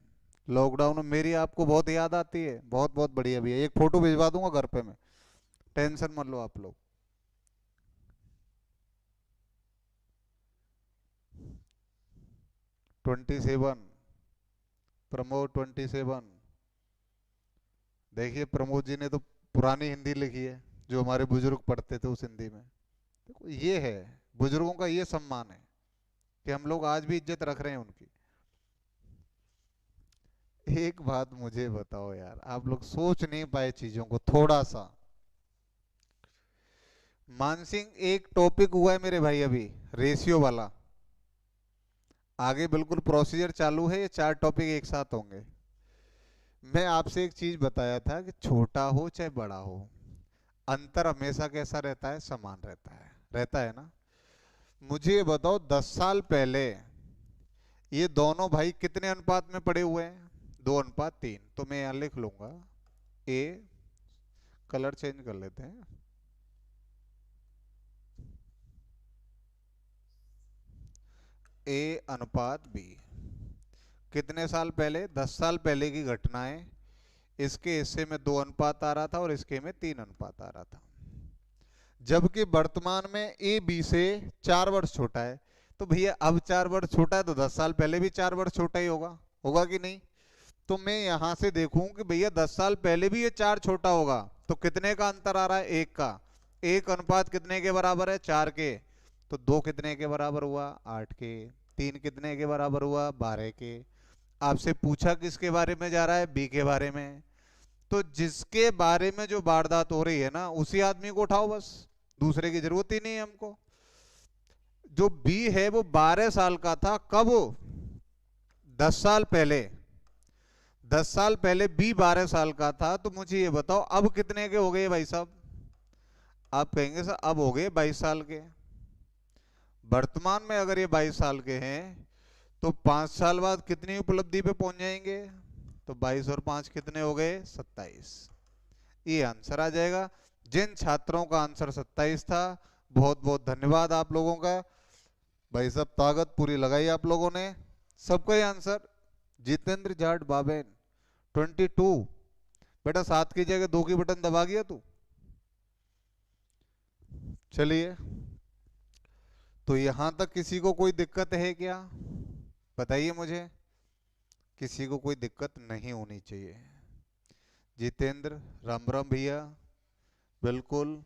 लॉकडाउन में मेरी आपको बहुत याद आती है। बहुत बहुत बढ़िया भैया, एक फोटो भिजवा दूंगा घर पे मैं, टेंशन मत लो आप लोग। 27, प्रमोद 27। देखिए प्रमोद जी ने तो पुरानी हिंदी लिखी है, जो हमारे बुजुर्ग पढ़ते थे उस हिंदी में। देखो ये है, बुजुर्गों का ये सम्मान है कि हम लोग आज भी इज्जत रख रहे हैं उनकी। एक बात मुझे बताओ यार, आप लोग सोच नहीं पाए चीजों को थोड़ा सा। मानसिंह एक टॉपिक हुआ है मेरे भाई अभी, रेशियो वाला। आगे बिल्कुल प्रोसीजर चालू है, ये 4 टॉपिक एक साथ होंगे। मैं आपसे एक चीज बताया था कि छोटा हो चाहे बड़ा हो, अंतर हमेशा कैसा रहता है? समान रहता है, रहता है ना। मुझे ये बताओ 10 साल पहले ये दोनों भाई कितने अनुपात में पड़े हुए हैं? 2:3। तो मैं यहां लिख लूंगा ए, कलर चेंज कर लेते हैं, ए अनुपात बी। कितने साल पहले? 10 साल पहले की घटना है। इसके हिस्से में 2 अनुपात आ रहा था और इसके में 3 अनुपात आ रहा था। जबकि वर्तमान में ए बी से 4 वर्ष छोटा है। तो भैया अब 4 वर्ष छोटा है तो 10 साल पहले भी 4 वर्ष छोटा ही होगा, होगा कि नहीं? तो मैं यहां से देखूं कि भैया 10 साल पहले भी ये 4 छोटा होगा, तो कितने का अंतर आ रहा है? 1 का। 1 अनुपात कितने के बराबर है? 4 के। तो 2 कितने के बराबर हुआ? 8 के। 3 कितने के बराबर हुआ? 12 के। आपसे पूछा किसके बारे में जा रहा है? बी के बारे में। तो जिसके बारे में जो वारदात हो रही है ना, उसी आदमी को उठाओ बस, दूसरे की जरूरत ही नहीं है हमको। जो बी है वो 12 साल का था, कब? 10 साल पहले। 10 साल पहले बी 12 साल का था। तो मुझे ये बताओ अब कितने के हो गए भाई साहब? आप कहेंगे सर अब हो गए 22 साल के। वर्तमान में अगर ये 22 साल के हैं तो 5 साल बाद कितनी उपलब्धि पे पहुंच जाएंगे? तो 22 और 5 कितने हो गए? 27। ये आंसर आ जाएगा। जिन छात्रों का आंसर 27 था, बहुत बहुत धन्यवाद आप लोगों का। भाई साहब ताकत पूरी लगाई आप लोगों ने। सबका ही आंसर। जितेंद्र जाट बाबेन 22। बेटा 7 की जगह 2 की बटन दबा गया तू। चलिए, तो यहां तक किसी को कोई दिक्कत है क्या? बताइए मुझे। किसी को कोई दिक्कत नहीं होनी चाहिए। जितेंद्र, राम राम भैया। बिल्कुल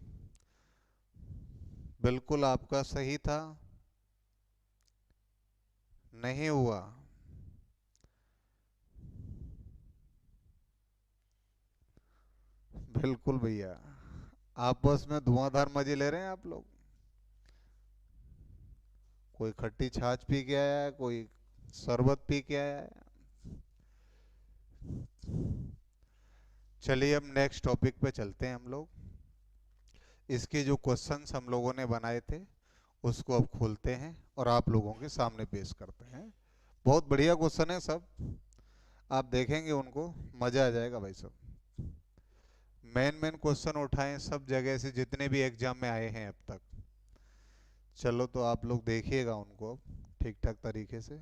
बिल्कुल आपका सही था, नहीं हुआ। बिल्कुल भैया, आपस में धुआंधार मजे ले रहे हैं आप लोग। कोई खट्टी छाछ पी के आया है, कोई शरबत पी के आया है। चलिए अब नेक्स्ट टॉपिक पे चलते हैं हम लोग। इसके जो क्वेश्चंस हम लोगों ने बनाए थे उसको अब खोलते हैं और आप लोगों के सामने पेश करते हैं। बहुत बढ़िया क्वेश्चन है सब, आप देखेंगे उनको मजा आ जाएगा भाई सब। मेन मेन क्वेश्चन उठाएं सब जगह से, जितने भी एग्जाम में आए हैं अब तक। चलो तो आप लोग देखिएगा उनको ठीक ठाक तरीके से।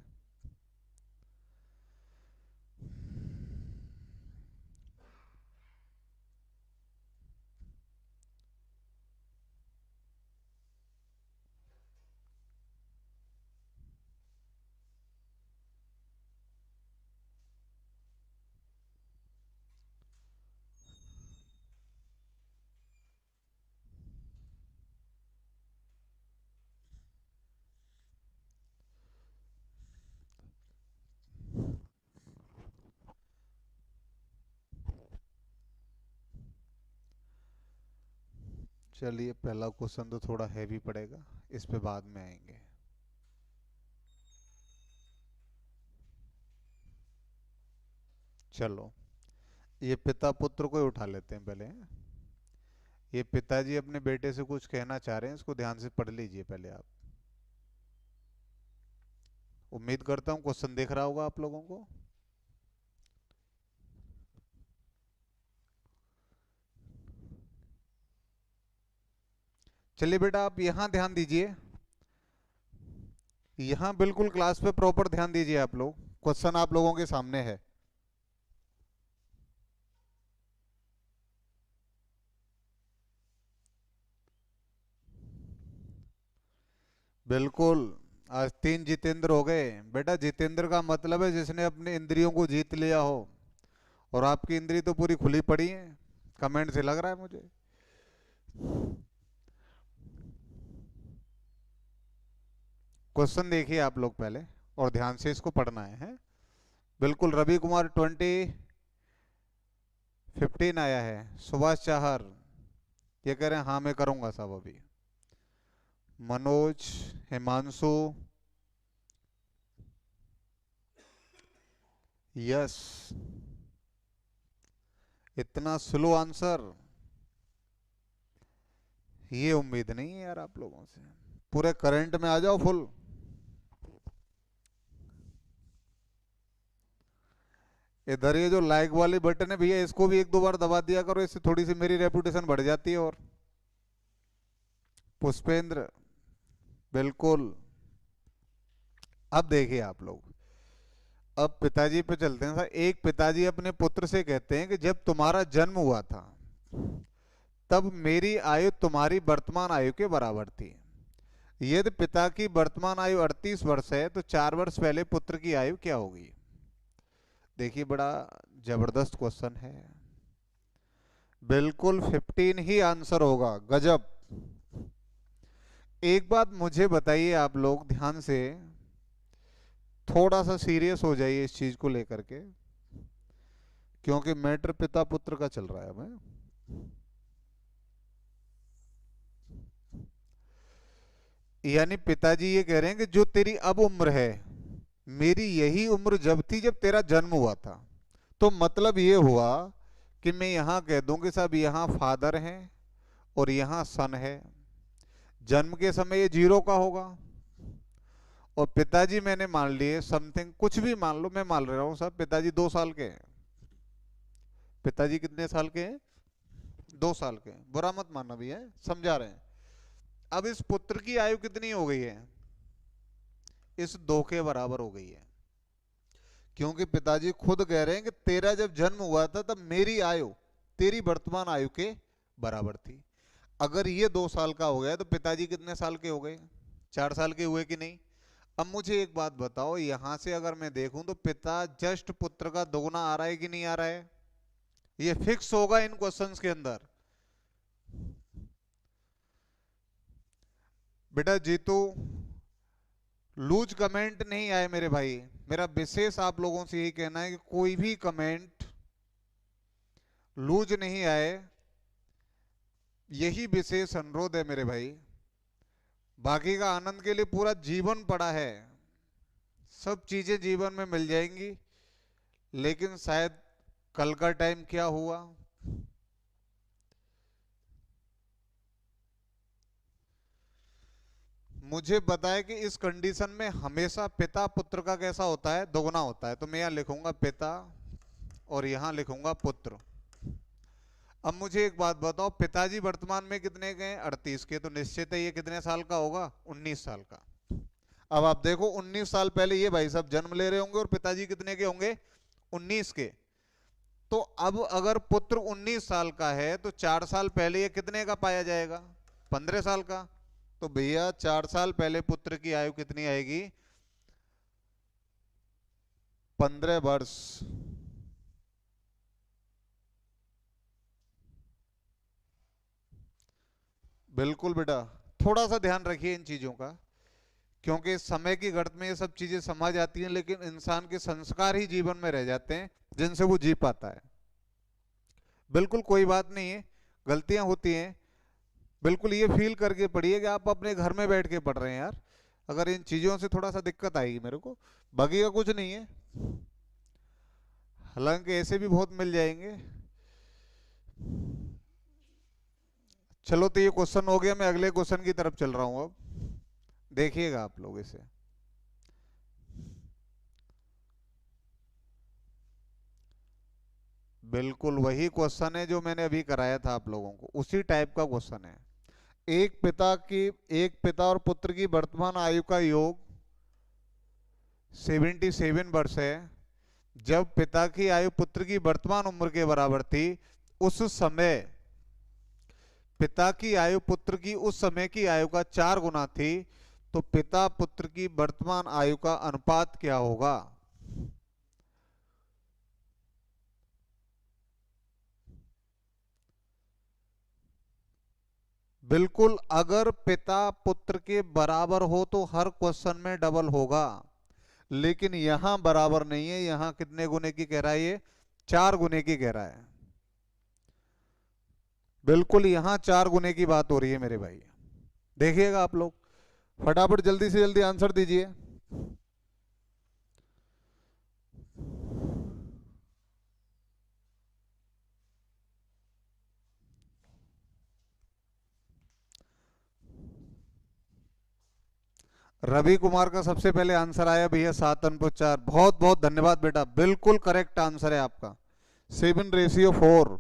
चलिए पहला क्वेश्चन तो थोड़ा हैवी पड़ेगा, इस पे बाद में आएंगे। चलो ये पिता पुत्र को ही उठा लेते हैं पहले। ये पिताजी अपने बेटे से कुछ कहना चाह रहे हैं, इसको ध्यान से पढ़ लीजिए पहले आप। उम्मीद करता हूँ क्वेश्चन देख रहा होगा आप लोगों को। चलिए बेटा आप यहां ध्यान दीजिए, यहां बिल्कुल क्लास पे प्रॉपर ध्यान दीजिए आप लोग। क्वेश्चन आप लोगों के सामने है। बिल्कुल। आज 3 जितेंद्र हो गए बेटा। जितेंद्र का मतलब है जिसने अपने इंद्रियों को जीत लिया हो, और आपकी इंद्री तो पूरी खुली पड़ी है, कमेंट से लग रहा है मुझे। क्वेश्चन देखिए आप लोग पहले, और ध्यान से इसको पढ़ना है। बिल्कुल रवि कुमार 2015 आया है। सुभाष चाहर ये कह रहे हैं हाँ मैं करूंगा सब अभी। मनोज, हिमांशु, यस। इतना स्लो आंसर, ये उम्मीद नहीं है यार आप लोगों से। पूरे करंट में आ जाओ फुल। इधर ये जो लाइक वाली बटन है भैया, इसको भी 1-2 बार दबा दिया करो, इससे थोड़ी सी मेरी रेपुटेशन बढ़ जाती है। और पुष्पेंद्र बिल्कुल। अब देखिए आप लोग, अब पिताजी पे चलते हैं सर। एक पिताजी अपने पुत्र से कहते हैं कि जब तुम्हारा जन्म हुआ था तब मेरी आयु तुम्हारी वर्तमान आयु के बराबर थी। यदि पिता की वर्तमान आयु 38 वर्ष है तो 4 वर्ष पहले पुत्र की आयु क्या होगी? देखिए बड़ा जबरदस्त क्वेश्चन है। बिल्कुल 15 ही आंसर होगा। गजब। एक बात मुझे बताइए आप लोग ध्यान से, थोड़ा सा सीरियस हो जाइए इस चीज को लेकर के, क्योंकि मैटर पिता पुत्र का चल रहा है। मैं यानी पिताजी ये कह रहे हैं कि जो तेरी अब उम्र है, मेरी यही उम्र जब थी जब तेरा जन्म हुआ था। तो मतलब ये हुआ कि मैं यहां कह दूं कि साहब यहां फादर हैं और यहां सन है। जन्म के समय ये 0 का होगा, और पिताजी मैंने मान लिए समथिंग, कुछ भी मान लो, मैं मान रहा हूं साहब पिताजी 2 साल के हैं। पिताजी कितने साल के हैं? 2 साल के हैं। बुरा मत मानना भी है, समझा रहे हैं। अब इस पुत्र की आयु कितनी हो गई है? इस 2 के बराबर हो गई है, क्योंकि पिताजी खुद कह रहे हैं कि तेरा जब जन्म हुआ था तब मेरी आयु तेरी वर्तमान आयु के बराबर थी। अगर ये 2 साल का हो गया तो पिताजी कितने साल के हो गए? 4 साल के हुए कि नहीं? अब मुझे एक बात बताओ, यहां से अगर मैं देखूं तो पिता जस्ट पुत्र का दोगुना आ रहा है कि नहीं आ रहा है? ये फिक्स होगा इन क्वेश्चंस के अंदर। बेटा जीतू, लूज कमेंट नहीं आए मेरे भाई। मेरा विशेष आप लोगों से यही कहना है कि कोई भी कमेंट लूज नहीं आए, यही विशेष अनुरोध है मेरे भाई। बाकी का आनंद के लिए पूरा जीवन पड़ा है, सब चीजें जीवन में मिल जाएंगी, लेकिन शायद कल का टाइम क्या हुआ। मुझे पता है कि इस कंडीशन में हमेशा पिता पुत्र का कैसा होता है? दोगुना होता है। तो मैं यहां लिखूंगा पिता और यहां लिखूंगा पुत्र। अब मुझे एक बात बताओ, पिताजी वर्तमान में कितने के हैं? 38 के। तो निश्चित है ये कितने साल का होगा? 19 साल का। अब आप देखो 19 साल पहले ये भाई साहब जन्म ले रहे होंगे, और पिताजी कितने के होंगे? 19 के। तो अब अगर पुत्र 19 साल का है तो 4 साल पहले ये कितने का पाया जाएगा? 15 साल का। तो भैया 4 साल पहले पुत्र की आयु कितनी आएगी? 15 वर्ष। बिल्कुल बेटा, थोड़ा सा ध्यान रखिए इन चीजों का, क्योंकि समय की घट में ये सब चीजें समझ आती हैं, लेकिन इंसान के संस्कार ही जीवन में रह जाते हैं जिनसे वो जी पाता है। बिल्कुल कोई बात नहीं है, गलतियां होती हैं। बिल्कुल ये फील करके पढ़िए कि आप अपने घर में बैठ के पढ़ रहे हैं यार। अगर इन चीज़ों से थोड़ा सा दिक्कत आएगी मेरे को, बाकी का कुछ नहीं है, हालांकि ऐसे भी बहुत मिल जाएंगे। चलो तो ये क्वेश्चन हो गया, मैं अगले क्वेश्चन की तरफ चल रहा हूँ अब, देखिएगा आप लोग इसे। बिल्कुल वही क्वेश्चन है जो मैंने अभी कराया था आप लोगों को, उसी टाइप का क्वेश्चन है। एक पिता की एक पिता और पुत्र की वर्तमान आयु का योग 77 वर्ष है। जब पिता की आयु पुत्र की वर्तमान उम्र के बराबर थी, उस समय पिता की आयु पुत्र की उस समय की आयु का 4 गुना थी, तो पिता पुत्र की वर्तमान आयु का अनुपात क्या होगा? बिल्कुल, अगर पिता पुत्र के बराबर हो तो हर क्वेश्चन में डबल होगा, लेकिन यहां बराबर नहीं है। यहां कितने गुने की कह रहा है ये? 4 गुने की कह रहा है। बिल्कुल यहां 4 गुने की बात हो रही है मेरे भाई। देखिएगा आप लोग, फटाफट जल्दी से जल्दी आंसर दीजिए। रवि कुमार का सबसे पहले आंसर आया भैया 7/4। बहुत बहुत धन्यवाद बेटा, बिल्कुल करेक्ट आंसर है आपका। 7/4।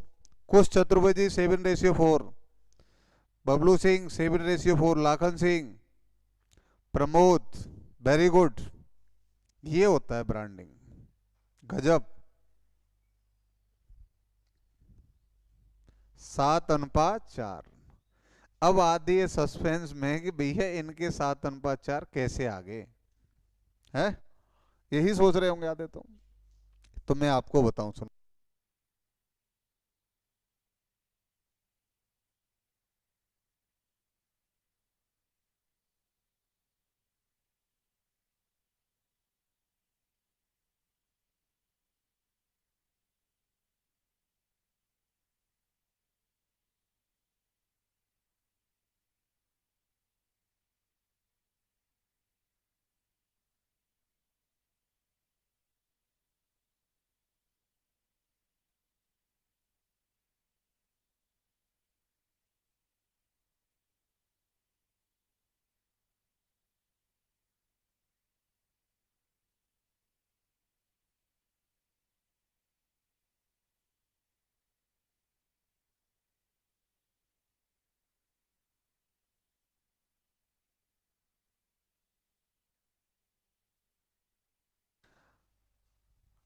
कुश चतुर्वेदी 7/4। बबलू सिंह 7/4। Lakhan Singh, Pramod, very good. ये होता है ब्रांडिंग, गजब। 7/4। अब आती है सस्पेंस में कि भैया इनके 7/4 कैसे आ गए है, यही सोच रहे होंगे आधे तो मैं आपको बताऊं, सुनो।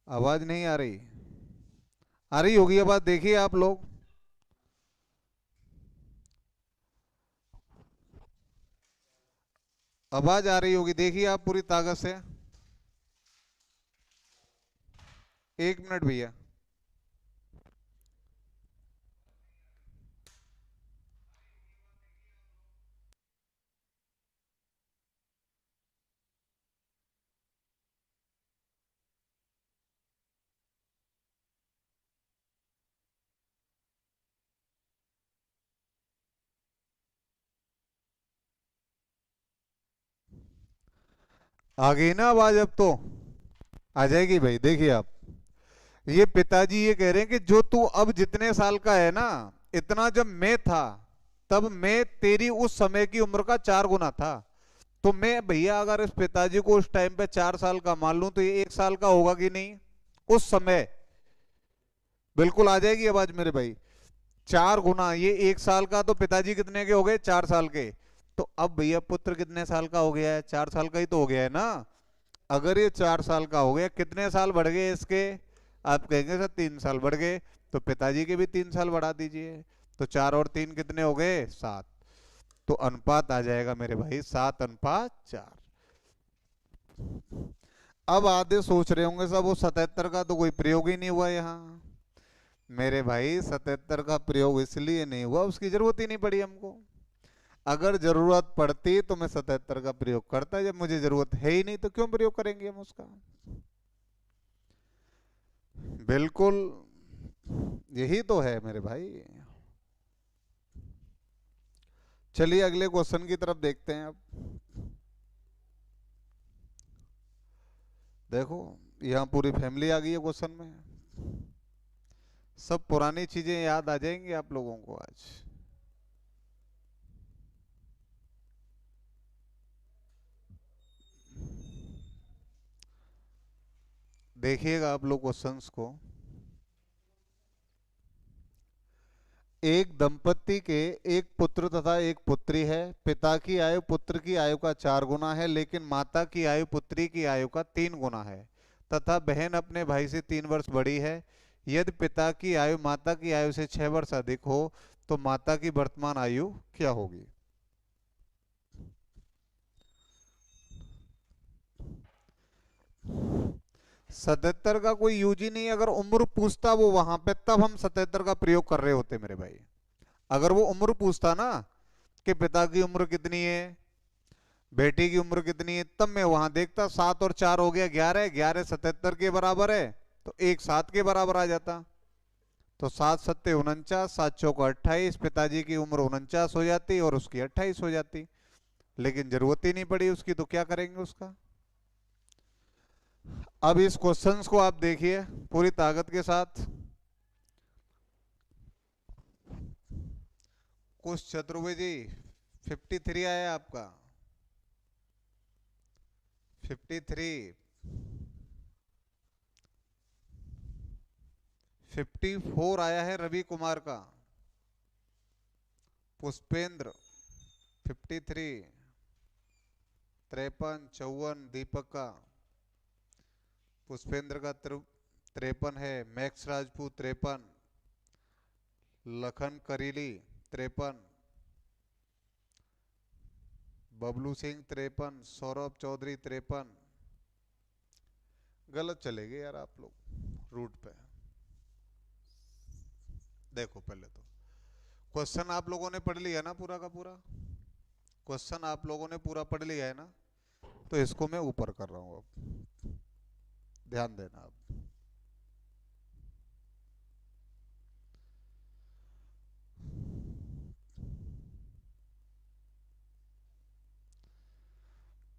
आवाज नहीं आ रही? आ रही होगी आवाज, देखिए आप लोग। आवाज आ रही होगी, देखिए आप पूरी ताकत से। 1 मिनट भैया। आ गई ना आवाज अब तो? आ जाएगी भाई, देखिए आप। ये पिताजी ये कह रहे हैं कि जो तू अब जितने साल का है ना, इतना जब मैं था, तब मैं तेरी उस समय की उम्र का 4 गुना था। तो मैं भैया अगर इस पिताजी को उस टाइम पे 4 साल का मान लूं, तो ये 1 साल का होगा कि नहीं उस समय? बिल्कुल आ जाएगी आवाज मेरे भाई। 4 गुना, ये 1 साल का, तो पिताजी कितने के हो गए? 4 साल के। तो अब भैया पुत्र कितने साल का हो गया है? 4 साल का ही तो हो गया है ना। अगर ये 4 साल का हो गया, कितने साल बढ़ गए इसके? आप कहेंगे सर 3 साल बढ़ गए, तो पिताजी के भी 3 साल बढ़ा दीजिए। तो 4 और 3 कितने हो गए? 7। तो अनुपात आ जाएगा मेरे भाई 7/4। अब आधे सोच रहे होंगे सब वो 77 का तो कोई प्रयोग ही नहीं हुआ यहाँ। मेरे भाई 77 का प्रयोग इसलिए नहीं हुआ, उसकी जरूरत ही नहीं पड़ी हमको। अगर जरूरत पड़ती तो मैं 77 का प्रयोग करता, जब मुझे जरूरत है ही नहीं तो क्यों प्रयोग करेंगे हम उसका? बिल्कुल यही तो है मेरे भाई। चलिए अगले क्वेश्चन की तरफ देखते हैं अब। देखो यहाँ पूरी फैमिली आ गई है क्वेश्चन में। सब पुरानी चीजें याद आ जाएंगी आप लोगों को आज। देखिएगा आप लोग क्वेश्चंस को। एक दंपति के एक पुत्र तथा एक पुत्री है। पिता की आयु पुत्र की आयु का 4 गुना है, लेकिन माता की आयु पुत्री की आयु का 3 गुना है, तथा बहन अपने भाई से 3 वर्ष बड़ी है। यदि पिता की आयु माता की आयु से 6 वर्ष अधिक हो तो माता की वर्तमान आयु क्या होगी? सतहत्तर का कोई यूज ही नहीं। अगर उम्र पूछता वो वहां पे, तब हम 77 का प्रयोग कर रहे होते मेरे भाई। अगर वो उम्र पूछता ना कि पिता की उम्र कितनी है, बेटी की उम्र कितनी है, तब मैं वहां देखता 7 और 4 हो गया 11, 11 77 के बराबर है, तो एक 7 के बराबर आ जाता। तो 7 सत्ते 49, 7 चौको 28, पिताजी की उम्र 49 हो जाती और उसकी 28 हो जाती। लेकिन जरूरत ही नहीं पड़ी उसकी, तो क्या करेंगे उसका। अब इस क्वेश्चंस को आप देखिए पूरी ताकत के साथ। कुछ चतुर्वेदी 53 आया आपका, 53, 54 आया है रवि कुमार का। पुष्पेंद्र 53, 53, 54 दीपक का। पुष्पेंद्र का 53 है। मैक्स राजपूत 53, लखन करीली 53, बबलू सिंह 53, सौरभ चौधरी 53। गलत चले गए यार आप लोग रूट पे। देखो पहले तो क्वेश्चन आप लोगों ने पढ़ लिया ना पूरा का पूरा। क्वेश्चन आप लोगों ने पूरा पढ़ लिया है ना, तो इसको मैं ऊपर कर रहा हूं अब, ध्यान देना अब।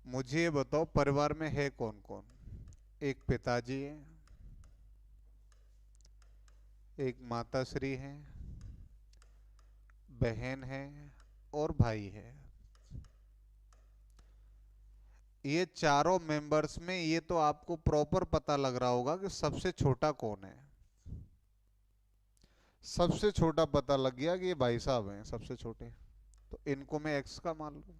मुझे ये बताओ परिवार में है कौन कौन? एक पिताजी है, एक माताश्री है, बहन है और भाई है। ये चारों मेंबर्स में ये तो आपको प्रॉपर पता लग रहा होगा कि सबसे छोटा कौन है। सबसे छोटा पता लग गया कि ये भाई साहब हैं सबसे छोटे, तो इनको मैं एक्स का मान लूं।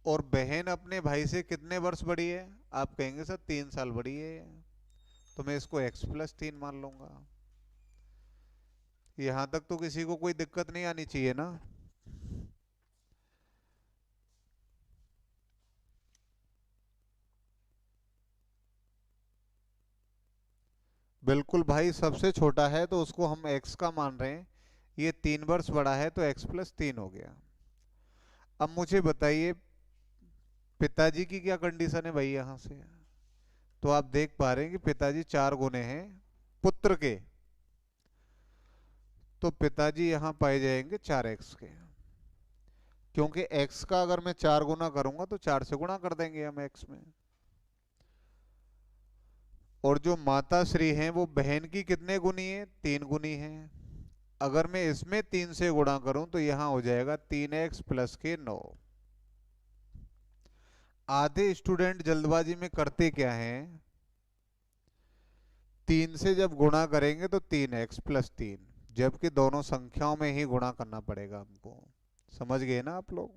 और बहन अपने भाई से कितने वर्ष बड़ी है? आप कहेंगे सर 3 साल बड़ी है, तो मैं इसको x+3 मान लूंगा। यहां तक तो किसी को कोई दिक्कत नहीं आनी चाहिए ना। बिल्कुल भाई, सबसे छोटा है तो उसको हम x का मान रहे हैं। ये 3 वर्ष बड़ा है तो x+3 हो गया। अब मुझे बताइए पिताजी की क्या कंडीशन है भाई यहां से। तो आप देख पा रहे हैं कि पिताजी 4 गुने हैं पुत्र के, तो पिताजी यहां पाए जाएंगे 4x के। क्योंकि x का अगर मैं 4 गुना करूंगा तो 4 से गुणा कर देंगे हम x में। और जो माता श्री हैं वो बहन की कितने गुनी है? 3 गुनी है। अगर मैं इसमें 3 से गुणा करूं तो यहां हो जाएगा 3x+9। आधे स्टूडेंट जल्दबाजी में करते क्या हैं, 3 से जब गुणा करेंगे तो 3x+3, जबकि दोनों संख्याओं में ही गुणा करना पड़ेगा हमको। समझ गए ना आप लोग।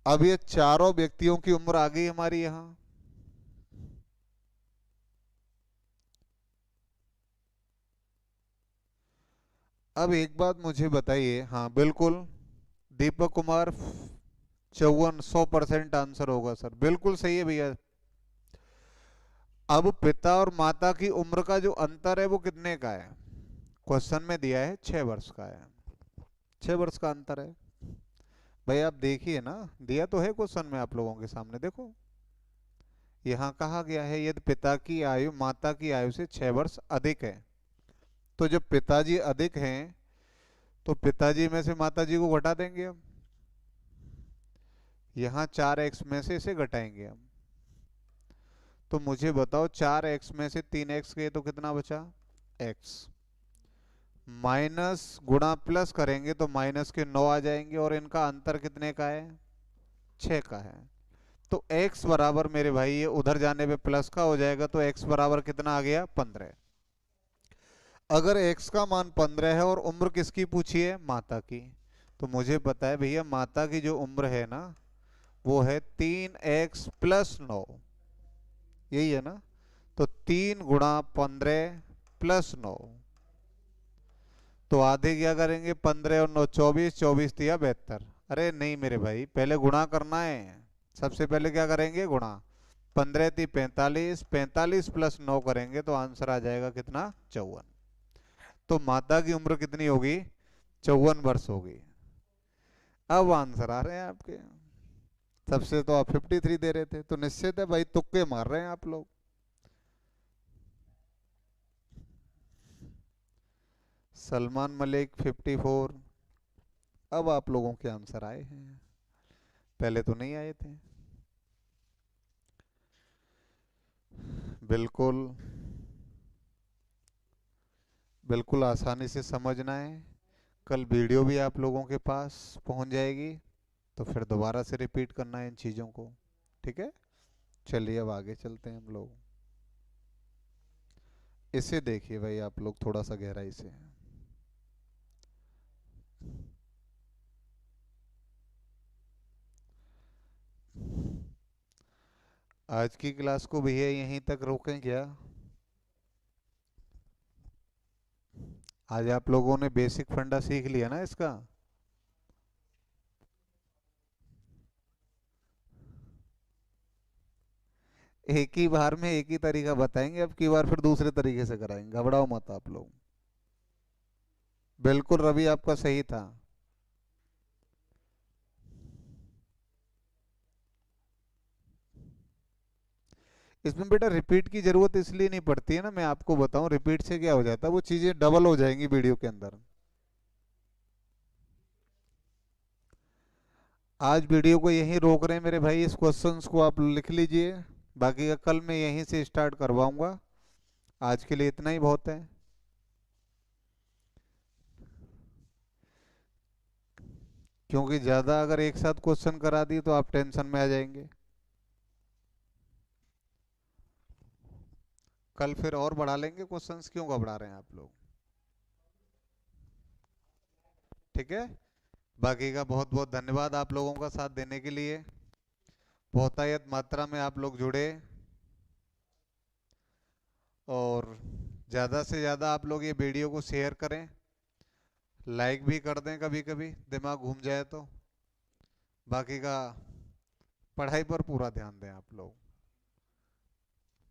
अब ये चारों व्यक्तियों की उम्र आ गई हमारी यहां। अब एक बात मुझे बताइए, हाँ बिल्कुल दीपक कुमार 54, 100% आंसर होगा सर, बिल्कुल सही है भैया। अब पिता और माता की उम्र का जो अंतर है वो कितने का है? क्वेश्चन में दिया है 6 वर्ष का है। 6 वर्ष का अंतर है भाई। आप देखिए ना, दिया तो है क्वेश्चन में आप लोगों के सामने, देखो यहाँ कहा गया है यदि पिता की आयु माता की आयु से 6 वर्ष अधिक है। तो जब पिताजी अधिक हैं तो पिताजी में से माताजी को घटा देंगे हम, यहाँ 4x में से इसे घटाएंगे हम। तो मुझे बताओ 4x में से 3x गए तो कितना बचा, x। माइनस गुणा प्लस करेंगे तो माइनस के 9 आ जाएंगे, और इनका अंतर कितने का है, 6 का है। तो x बराबर मेरे भाई ये उधर जाने पे प्लस का हो जाएगा, तो x बराबर कितना आ गया, 15। अगर x का मान 15 है और उम्र किसकी पूछी है, माता की, तो मुझे पता है भैया माता की जो उम्र है ना वो है 3x प्लस 9, यही है ना। तो 3 गुणा 15 प्लस 9, तो आधे क्या करेंगे, 15 और 9 24, 24 दिया 72। अरे नहीं मेरे भाई, पहले गुणा करना है, सबसे पहले क्या करेंगे, गुणा। 15 थी 45, 45 प्लस 9 करेंगे तो आंसर आ जाएगा कितना, 54। तो माता की उम्र कितनी होगी, 54 वर्ष होगी। अब आंसर आ रहे हैं आपके, सबसे तो आप 53 दे रहे थे, तो निश्चित है भाई तुक्के मार रहे हैं आप लोग। सलमान मलिक 54। अब आप लोगों के आंसर आए हैं, पहले तो नहीं आए थे। बिल्कुल बिल्कुल आसानी से समझना है। कल वीडियो भी आप लोगों के पास पहुंच जाएगी, तो फिर दोबारा से रिपीट करना है इन चीज़ों को, ठीक है। चलिए अब आगे चलते हैं हम लोग। इसे देखिए भाई आप लोग थोड़ा सा गहराई से। आज की क्लास को भैया यहीं तक रोकें क्या। आज आप लोगों ने बेसिक फंडा सीख लिया ना इसका। एक ही बार में एक ही तरीका बताएंगे, अब की बार फिर दूसरे तरीके से कराएंगे, घबराओ मत आप लोग। बिल्कुल रवि आपका सही था। इसमें बेटा रिपीट की जरूरत इसलिए नहीं पड़ती है ना, मैं आपको बताऊं रिपीट से क्या हो जाता है, वो चीजें डबल हो जाएंगी वीडियो के अंदर। आज वीडियो को यहीं रोक रहे हैं मेरे भाई, इस क्वेश्चंस को आप लिख लीजिए, बाकी का कल मैं यहीं से स्टार्ट करवाऊंगा। आज के लिए इतना ही बहुत है, क्योंकि ज़्यादा अगर एक साथ क्वेश्चन करा दी तो आप टेंशन में आ जाएंगे। कल फिर और बढ़ा लेंगे क्वेश्चंस, क्यों घबरा रहे हैं आप लोग, ठीक है। बाकी का बहुत बहुत धन्यवाद आप लोगों का साथ देने के लिए, बहुतायत मात्रा में आप लोग जुड़े, और ज़्यादा से ज़्यादा आप लोग ये वीडियो को शेयर करें, लाइक भी कर दें, कभी कभी दिमाग घूम जाए तो। बाकी का पढ़ाई पर पूरा ध्यान दें आप लोग,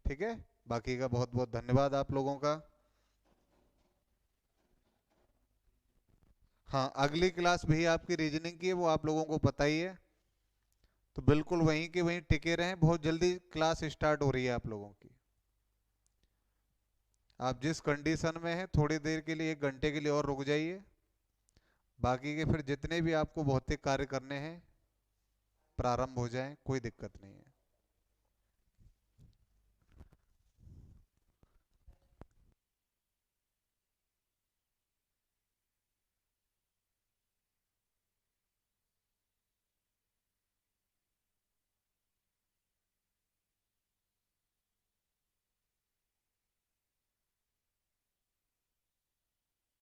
ठीक है। बाकी का बहुत बहुत धन्यवाद आप लोगों का। हाँ अगली क्लास भी आपकी रीजनिंग की है, वो आप लोगों को पता ही है, तो बिल्कुल वहीं के वहीं टिके रहें, बहुत जल्दी क्लास स्टार्ट हो रही है आप लोगों की। आप जिस कंडीशन में हैं थोड़ी देर के लिए 1 घंटे के लिए और रुक जाइए, बाकी के फिर जितने भी आपको भौतिक कार्य करने हैं प्रारंभ हो जाएं, कोई दिक्कत नहीं है।